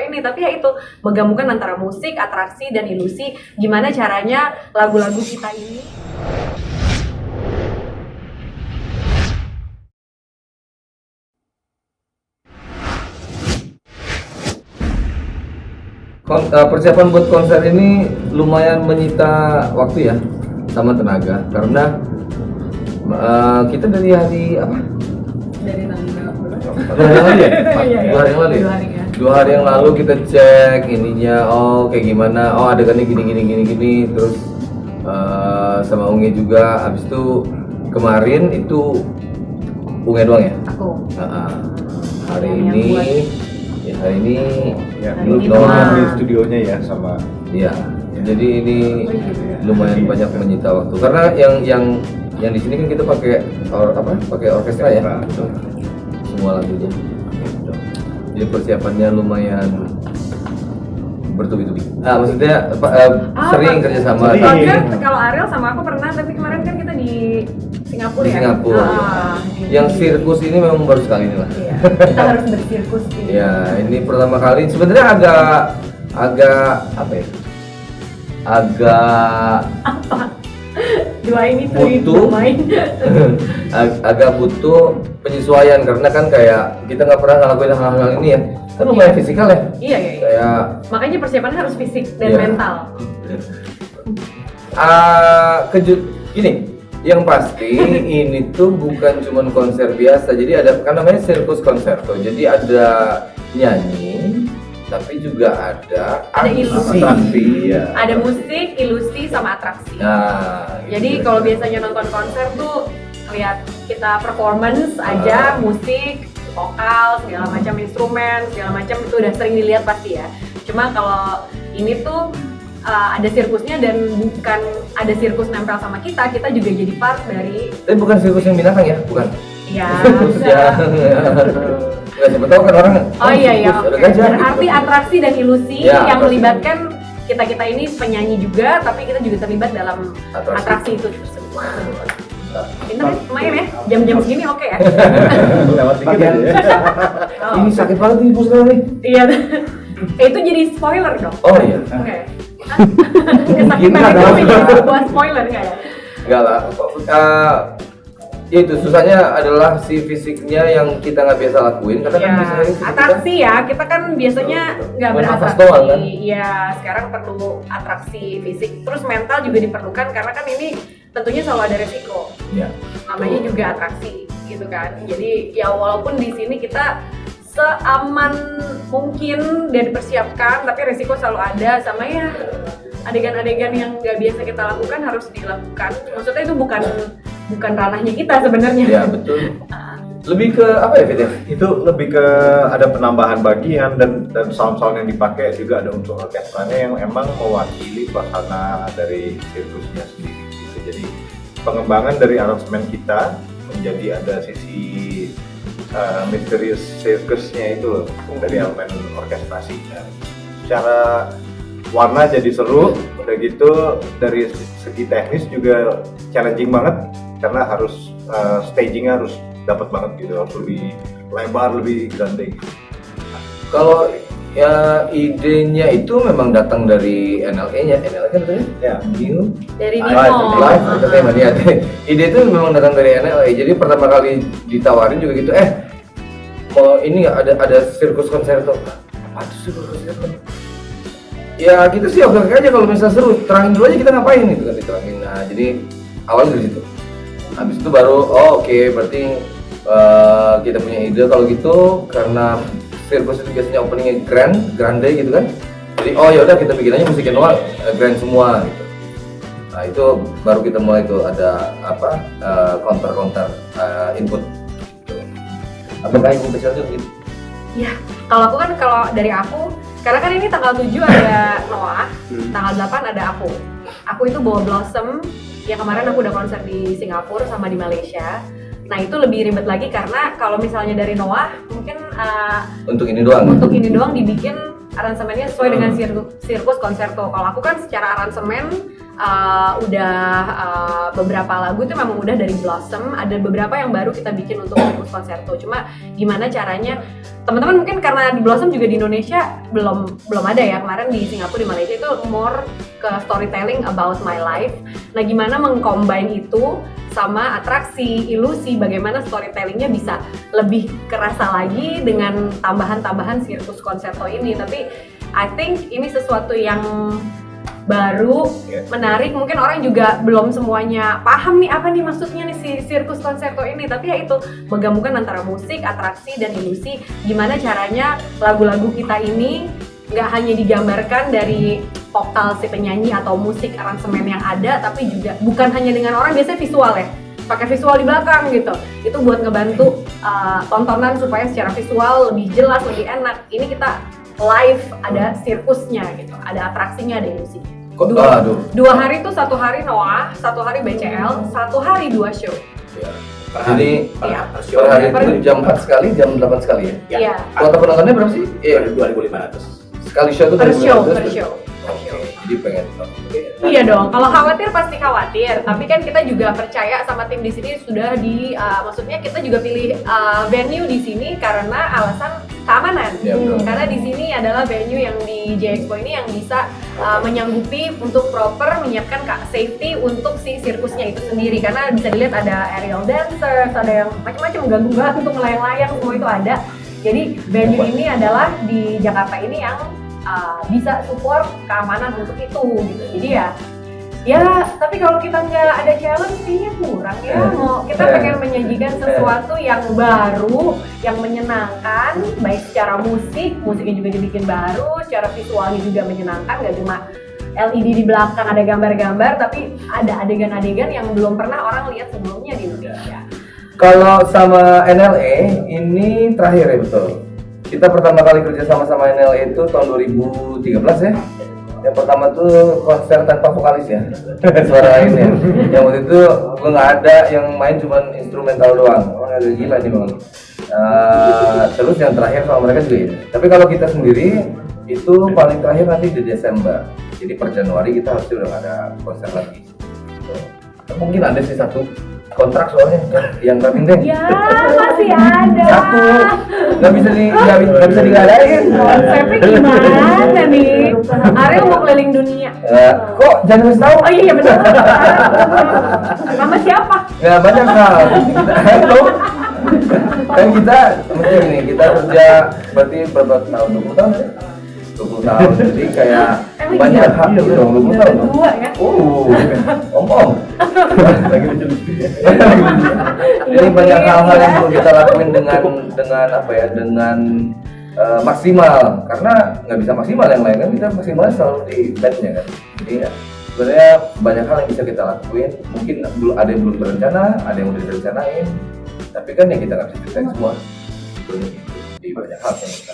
nih, tapi ya itu menggabungkan antara musik, atraksi, dan ilusi. Gimana caranya lagu-lagu kita ini persiapan buat konser ini lumayan menyita waktu ya sama tenaga, karena kita dari hari apa? dari tanggal Dua hari yang lalu kita cek ininya, kayak gimana, adegannya gini, terus sama Unge juga. Habis itu kemarin itu Unge doang ya? Aku. Hari ini Ya, Hari ini di studionya ya sama. iya. Jadi ini lumayan banyak menyita waktu, karena yang di sini kan kita pakai orkestra ya, semua lagunya. Jadi persiapannya lumayan bertubi-tubi. Maksudnya sering kerjasama. Kalau Ariel sama aku pernah, tapi kemarin kan kita di Singapura Di ya. Singapura. Yang sirkus ini memang baru sekali ini lah. Iya, kita harus bersirkus ini. Ya, ini pertama kali. Sebenarnya agak apa ya? Agak Dua ini tuh butuh main. agak butuh penyesuaian, karena kan kayak kita nggak pernah ngelakuin hal-hal ini ya. Kan lumayan fisikal ya. Iya. Kayak Makanya persiapannya harus fisik dan Iya. mental. Gini, yang pasti ini tuh bukan cuma konser biasa. Jadi kan namanya sirkus konserto. Jadi ada nyanyi, tapi juga ada ilusi. Ya. Ada musik, ilusi, sama atraksi. Nah, Jadi gitu. kalau biasanya nonton konser tuh lihat kita performance aja, musik, vokal, segala macam instrumen, segala macam itu udah sering dilihat pasti ya. Cuma kalau ini tuh ada sirkusnya, dan bukan ada sirkus nempel sama kita juga jadi part dari. Tapi bukan sirkus yang binatang ya, bukan. Iya. Sirkus yang nggak, siapa tahu kan orang. Oh iya. Ada Oke. gajah, Berarti gitu. atraksi dan ilusi Ya, yang atraksi. melibatkan kita ini penyanyi juga, tapi kita juga terlibat dalam Atraksi. atraksi itu tersebut. Pinter ya, lumayan ya, jam-jam segini oke ya. Lewat dikit aja ya. Oh. Ini sakit banget nih bos sekarang nih. Iya. Itu jadi spoiler dong. Oh iya. Oke. Kesakitan Gimana itu dong? jadi buat spoiler nggak ya? Enggak lah. Itu susahnya adalah si fisiknya yang kita nggak biasa lakuin, karena kan Ya, biasanya fisik kita- atraksi ya, kita kan biasanya nggak Main nafas beratraksi. doang, kan? Iya, sekarang perlu atraksi fisik, terus mental juga diperlukan karena kan ini tentunya selalu ada resiko. Ya. Namanya juga atraksi, gitu kan. Jadi ya walaupun di sini kita seaman mungkin dan dipersiapkan, tapi resiko selalu ada, sama ya adegan-adegan yang nggak biasa kita lakukan harus dilakukan. Maksudnya itu bukan ranahnya kita sebenarnya. Ya betul. Lebih ke apa ya, Fit? Itu lebih ke ada penambahan bagian dan sound-sound yang dipakai juga ada unsur orkestranya yang emang mewakili suasana dari sirkusnya sendiri gitu. Jadi pengembangan dari aransemen kita menjadi ada sisi misterius sirkusnya itu loh, dari elemen orkestrasi. Secara warna jadi seru, udah gitu dari segi teknis juga challenging banget karena harus stagingnya harus dapat banget gitu, harus lebih lebar, lebih grande. Kalau ya idenya itu memang datang dari NLE-nya, NLE kan betul Ya. New Dari Live Nino. Entertainment ya. Ide itu memang datang dari NLE. Jadi pertama kali ditawarin juga gitu, mau ini nggak ada sirkus konserto. Apa tuh sirkus konserto? Ya kita sih oke aja kalau misalnya seru, terangin dulu aja kita ngapain gitu kan, diterangin. Nah jadi awalnya dari situ. Habis itu baru oke, berarti kita punya ide kalau gitu, karena sirkus itu biasanya openingnya grande gitu kan. Jadi ya udah kita bikin aja musiknya doang grand semua gitu. Nah itu baru kita mulai tuh ada counter input. Gitu. Apakah yang spesial tuh gitu? Ya, kalau dari aku, karena kan ini tanggal 7 ada Noah, tanggal 8 ada aku. Aku itu bawa Blossom, yang kemarin aku udah konser di Singapura sama di Malaysia. Nah itu lebih ribet lagi karena kalau misalnya dari Noah, mungkin Untuk ini doang. dibikin aransemennya sesuai dengan sirkus konserto. Kalau aku kan secara aransemen beberapa lagu itu memang udah dari Blossom, ada beberapa yang baru kita bikin untuk Circus Concerto. Cuma gimana caranya, teman-teman mungkin karena di Blossom juga di Indonesia belum ada ya, kemarin di Singapura, di Malaysia itu more ke storytelling about my life. Nah gimana mengcombine itu sama atraksi, ilusi, bagaimana storytellingnya bisa lebih kerasa lagi dengan tambahan-tambahan Circus Concerto ini. Tapi I think ini sesuatu yang baru, menarik, mungkin orang juga belum semuanya paham nih apa nih maksudnya nih si Circus Concerto ini, tapi ya itu menggabungkan antara musik, atraksi, dan ilusi. Gimana caranya lagu-lagu kita ini nggak hanya digambarkan dari vokal si penyanyi atau musik aransemen yang ada, tapi juga bukan hanya dengan orang biasanya visual ya, pakai visual di belakang gitu, itu buat ngebantu tontonan supaya secara visual lebih jelas, lebih enak. Ini kita live, ada sirkusnya gitu, ada atraksinya, ada ilusi. Dua hari tuh, 1 hari Noah, 1 hari BCL, 1 hari 2 show. Ya. Jadi per hari itu jam 4 sekali, jam 8 sekali ya? Iya. Kuota penontonnya berapa sih? 2.500. Sekali show tuh Per 2.500? show, per show. Jadi pengen Iya dong, kalau khawatir pasti khawatir, tapi kan kita juga percaya sama tim di sini sudah maksudnya kita juga pilih venue di sini karena alasan keamanan. Ya, karena di sini adalah venue yang di J-Expo ini yang bisa menyanggupi untuk proper menyiapkan safety untuk si sirkusnya itu sendiri, karena bisa dilihat ada aerial dancers, ada yang macam-macam gantung-gantung, melayang-layang, semua itu ada. Jadi venue ini adalah di Jakarta ini yang bisa support keamanan untuk itu gitu. Jadi ya tapi kalau kita nggak ada challenge kayaknya kurang ya. Kita pengen menyajikan sesuatu yang baru, yang menyenangkan, baik secara musiknya juga dibikin baru, secara visualnya juga menyenangkan, nggak cuma LED di belakang ada gambar-gambar, tapi ada adegan-adegan yang belum pernah orang lihat sebelumnya di Indonesia. Kalau sama NLE ini terakhir ya, betul? Kita pertama kali kerja sama NLE itu tahun 2013 ya. Yang pertama tuh konser tanpa vokalis ya, suara lain ya. Yang waktu itu gue nggak ada, yang main cuma instrumental doang. Orang agak gila nih bang. Terus yang terakhir sama mereka juga ini. Tapi kalau kita sendiri itu paling terakhir nanti di Desember. Jadi per Januari kita harus udah nggak ada konser lagi. Mungkin ada sih satu kontrak soalnya yang Rapin Deng. Ya masih ada. Satu nggak bisa digadain. Konsepnya gimana nih? Ariel mau keliling dunia. Kok jangan harus tahu? Oh iya benar. Nama siapa? Nggak banyak hal. Kan kita mesti nih kita kerja berarti berapa tahun? 20 tahun ya? 20 tahun, jadi kayak banyak hal gitu dong, 20 tahun. Dua ya? Om. Jadi banyak hal-hal yang perlu kita lakuin dengan apa ya, dengan maksimal, karena nggak bisa maksimal yang lain kan, kita maksimalnya selalu di bandnya kan. Jadi ya sebenarnya banyak hal yang bisa kita lakuin, mungkin ada yang belum berencana, ada yang udah direncanain, tapi kan ya kita nggak bisa ceritain semua. Di banyak hal yang kita